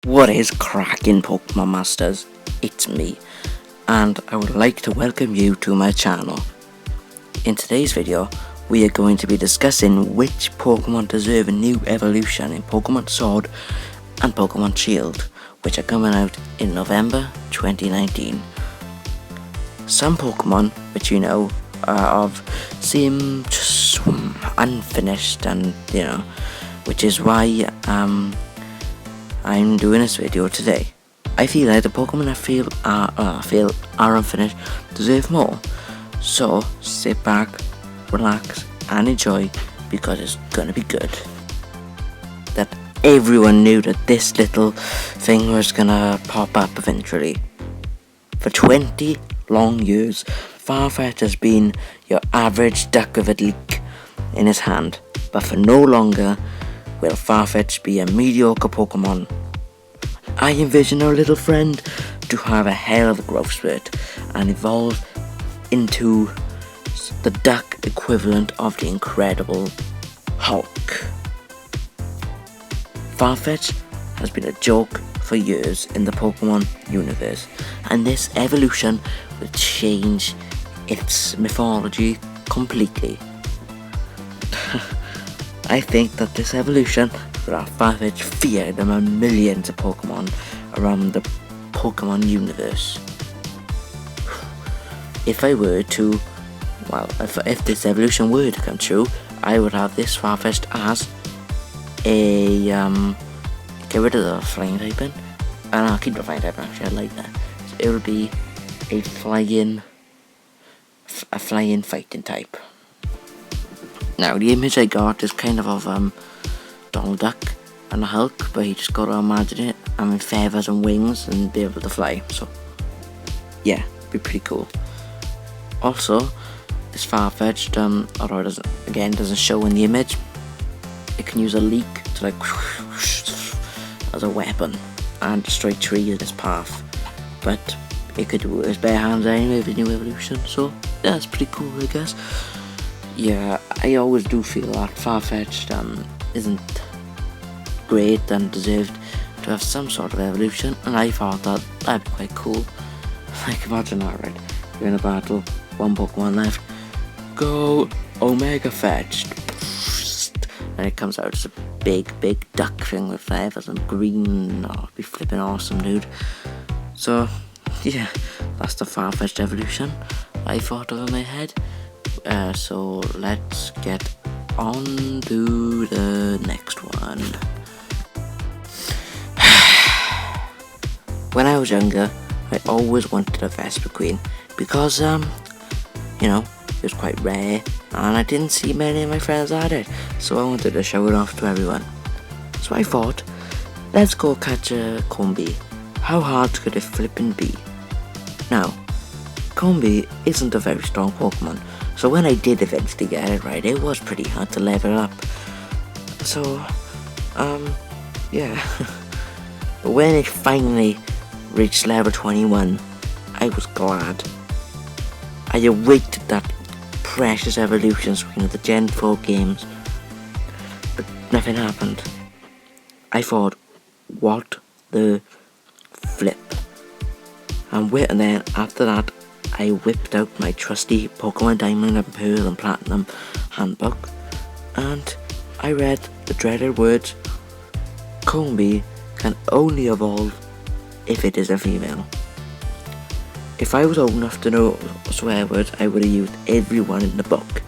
What is cracking, Pokemon Masters? It's me, and I would like to welcome you to my channel. In today's video, we are going to be discussing which Pokemon deserve a new evolution in Pokemon Sword and Pokemon Shield, which are coming out in November 2019. Some Pokemon, which you know, seem just unfinished, and which is why I'm doing this video today. I feel like the Pokemon I feel are unfinished deserve more. So sit back, relax, and enjoy, because it's gonna be good. That everyone knew that this little thing was gonna pop up eventually. For 20 long years, Farfetch has been your average duck with a leek in his hand, but for no longer will Farfetch be a mediocre Pokemon. I envision our little friend to have a hell of a growth spurt and evolve into the duck equivalent of the Incredible Hulk. Farfetch has been a joke for years in the Pokemon universe, and this evolution will change its mythology completely. I think that this evolution will have Farfetch feared among millions of Pokemon around the Pokemon universe. If this evolution were to come true, I would have this Farfetch as a get rid of the flying typing, and I'll keep the flying typing. Actually, I like that. So it will be a flying fighting type. Now, the image I got is kind of Donald Duck and a Hulk, but you just gotta imagine it having feathers and wings and be able to fly. So, yeah, be pretty cool. Also, this Farfetch'd, although it doesn't show in the image, it can use a leak to as a weapon and destroy trees in its path. But it could do it with its bare hands anyway with the new evolution. So, yeah, it's pretty cool, I guess. Yeah, I always do feel that Farfetch'd isn't great and deserved to have some sort of evolution, and I thought that that'd be quite cool. Like, imagine that, right? You're in a battle, one Pokemon left, go Omega Fetched, and it comes out as a big duck thing with feathers and green. Oh, it'd be flipping awesome, dude. So, yeah, that's the Farfetch'd evolution I thought of in my head. So let's get on to the next one. When I was younger, I always wanted a Vespa Queen because, it was quite rare and I didn't see many of my friends had it, so I wanted to show it off to everyone. So I thought, let's go catch a Combi. How hard could it flippin' be? Now, Combi isn't a very strong Pokemon, so when I did eventually get it right, it was pretty hard to level up. So, yeah. But when it finally reached level 21, I was glad. I awaited that precious evolution screen of the Gen 4 games, but nothing happened. I thought, what the flip? And then after that, I whipped out my trusty Pokemon Diamond and Pearl and Platinum handbook, and I read the dreaded words, Combi can only evolve if it is a female. If I was old enough to know swear words, I would have used every one in the book.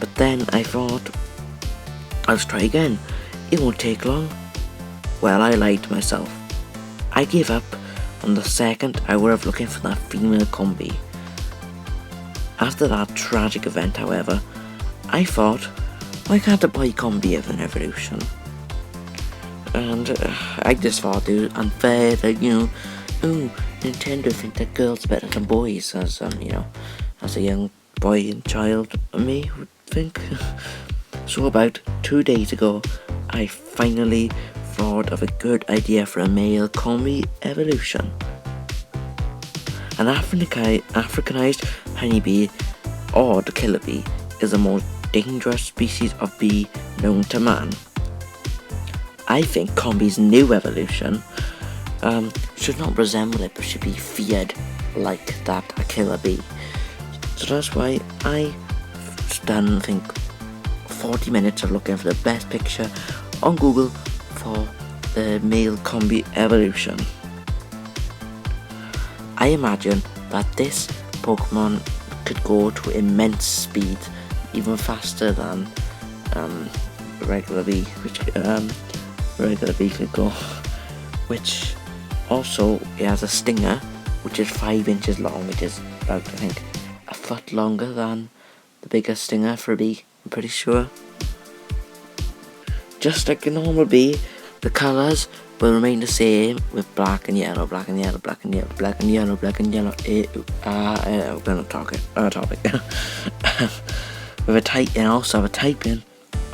But then I thought, I'll try again. It won't take long. Well, I lied to myself. I gave up on the second I were looking for that female Combi. After that tragic event, however, I thought, why can't a boy Combi have an evolution? And I just thought it was unfair that, Nintendo think that girls are better than boys, as as a young boy and child me would think. So about 2 days ago, I finally thought of a good idea for a male Combi evolution. An Africanized honeybee, or the killer bee, is the most dangerous species of bee known to man. I think Combi's new evolution should not resemble it, but should be feared like that a killer bee. So that's why I done, I think, 40 minutes of looking for the best picture on Google for the male combi evolution. I imagine that this Pokemon could go to immense speed, even faster than regular bee, which regular bee could go. Which also it has a stinger, which is 5 inches long, which is about, I think, a foot longer than the biggest stinger for a bee, I'm pretty sure. Just like a normal bee, the colours will remain the same with black and yellow, black and yellow, black and yellow, black and yellow, black and yellow. We're gonna topic. With a type, and also a typing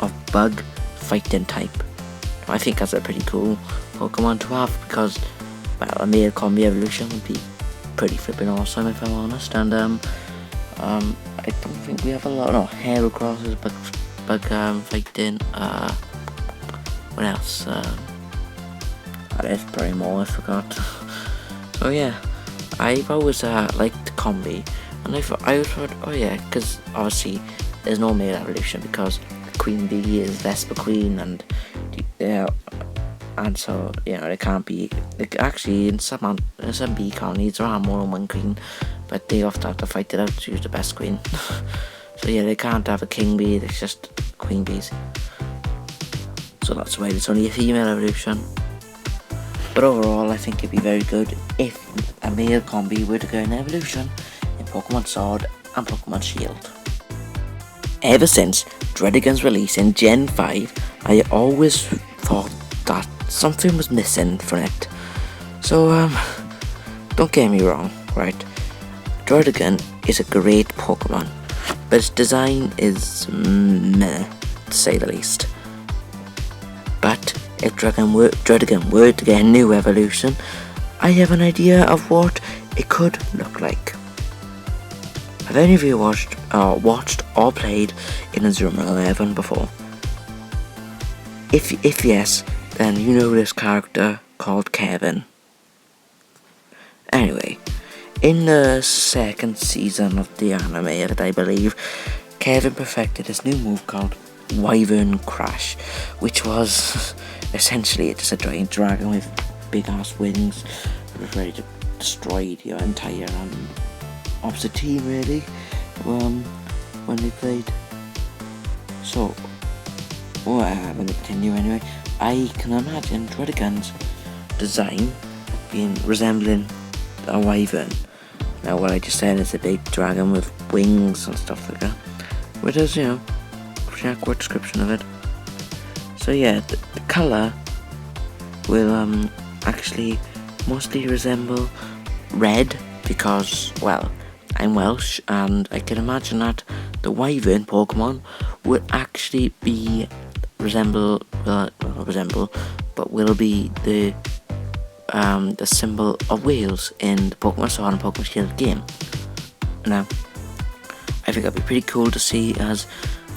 of bug fighting type. I think that's a pretty cool Pokemon to have, because, well, a male combi evolution would be pretty flipping awesome if I'm honest. And I don't think we have a lot of Heracrosses, bug fighting. What else? There's probably more I forgot. So yeah, I've always liked combi, and I thought, oh yeah, because obviously there's no male evolution because the queen bee is Vespa Queen, and so they can't be. Actually, in some bee colonies there are more than one queen, but they often have to fight it out to choose the best queen. So yeah, they can't have a king bee. It's just queen bees. So that's why it's only a female evolution. But overall, I think it'd be very good if a male combi were to go in evolution in Pokémon Sword and Pokémon Shield. Ever since Dredigan's release in Gen 5, I always thought that something was missing from it. So, don't get me wrong, right? Dredigan is a great Pokemon, but its design is meh, to say the least. But if Dredigan were to get a new evolution, I have an idea of what it could look like. Have any of you watched or played Inazuma 11 before? If yes, then you know this character called Kevin. Anyway, in the second season of the anime, I believe, Kevin perfected this new move called Wyvern Crash, which was essentially just a giant dragon with big ass wings that was ready to destroy your entire opposite team, really, when they played. So, let me continue anyway. I can imagine Dredigan's design resembling a wyvern. Now, what I just said is a big dragon with wings and stuff like that, which is, pretty accurate description of it. So yeah, the colour will actually mostly resemble red, because, well, I'm Welsh, and I can imagine that the wyvern Pokemon would actually will be the symbol of Wales in the Pokemon Sword and Pokemon Shield game. Now, I think that'd be pretty cool to see, as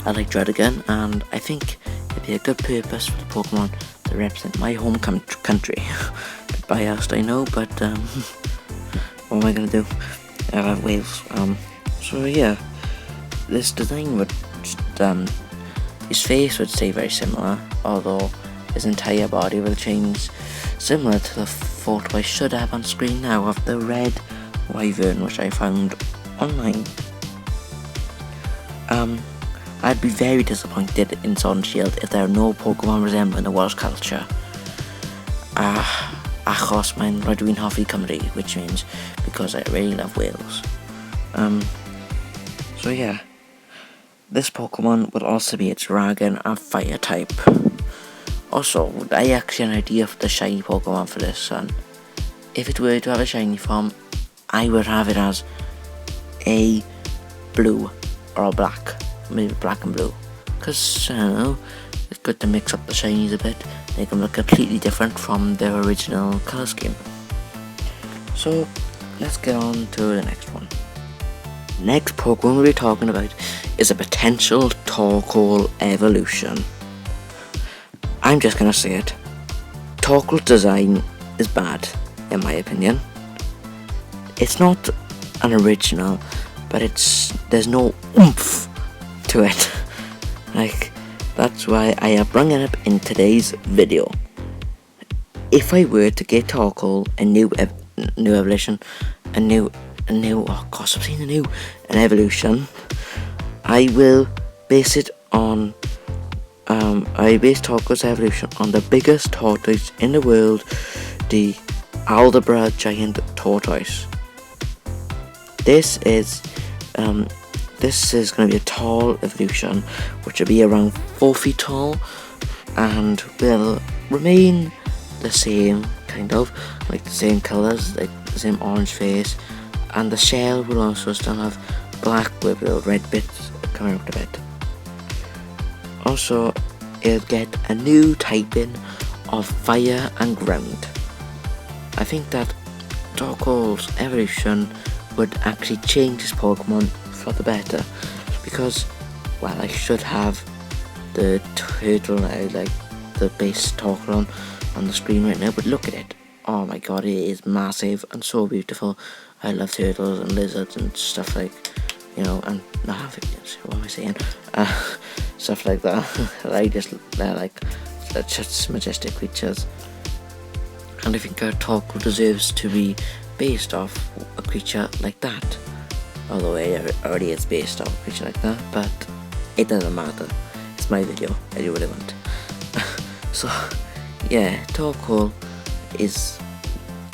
I like Dredigan, and I think it'd be a good purpose for the Pokemon to represent my home country. Biased, I know, but what am I gonna do? I love Wales. So yeah, this design would his face would stay very similar, although his entire body will change, similar to the photo I should have on screen now of the red wyvern, which I found online. I'd be very disappointed in Sword and Shield if there are no Pokemon resembling the Welsh culture. Achos mae'n rhaid dwi'n hoffi Cymru, which means because I really love Wales. So yeah, this Pokemon would also be a dragon and fire type. Also, I actually have an idea for the shiny Pokemon for this, and if it were to have a shiny form, I would have it as a blue or a black, maybe black and blue, because, I don't know, it's good to mix up the shinies a bit, make them look completely different from their original colour scheme. So, let's get on to the next one. Next Pokemon we'll be talking about is a potential Torkoal evolution. I'm just gonna say it. Torkoal's design is bad. in my opinion. It's not an original, but there's no oomph to it. Like, that's why I have brought it up in today's video. If I were to get Torkoal a new evolution, an evolution, I will base it on I base Torkoal's evolution on the biggest tortoise in the world, the Aldabra giant tortoise. This is going to be a tall evolution, which will be around 4 feet tall, and will remain the same, kind of like the same colours, like the same orange face, and the shell will also still have black with little red bits coming up the bit. Also, it'll get a new typing of fire and ground. I think that Torkoal's evolution would actually change his Pokemon for the better, because, well, I should have the turtle now, like the base Torkoal on the screen right now, but look at it. Oh my god, it is massive and so beautiful. I love turtles and lizards and stuff like, and what am I saying? Stuff like that. They're like such majestic creatures. And I think our Torkoal deserves to be based off a creature like that. Although it already is based off a creature like that, but it doesn't matter. It's my video, I do what I want. So, yeah, Torkoal is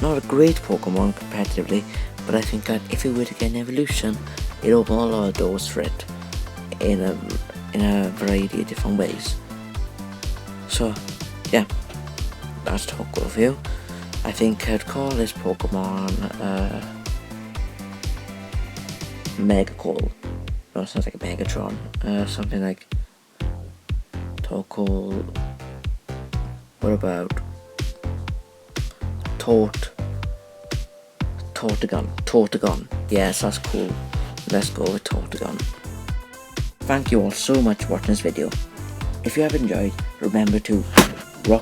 not a great Pokemon competitively, but I think that if it were to get an evolution, it'll open a lot of doors for it in a variety of different ways. So, yeah, that's Torkoal for you. I think I'd call this Pokemon Megacoal. No, it sounds like a Megatron. Something like Torkoal. What about Tortagon. Yes, that's cool. Let's go with Tortagon. Thank you all so much for watching this video. If you have enjoyed, remember to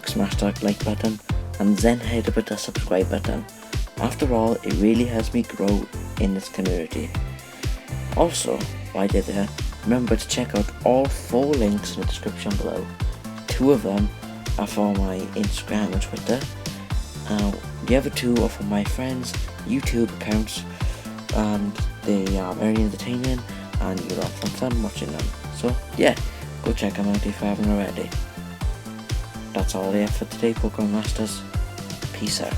smash that like button and then hit the subscribe button. After all, it really helps me grow in this community. Also, while you're there, remember to check out all 4 links in the description below. 2 of them are for my Instagram and Twitter. The other 2 are for my friends' YouTube accounts, and they are very entertaining and you'll have some fun watching them. So yeah, go check them out if you haven't already. That's all I have for today, Pokemon Masters. Peace out.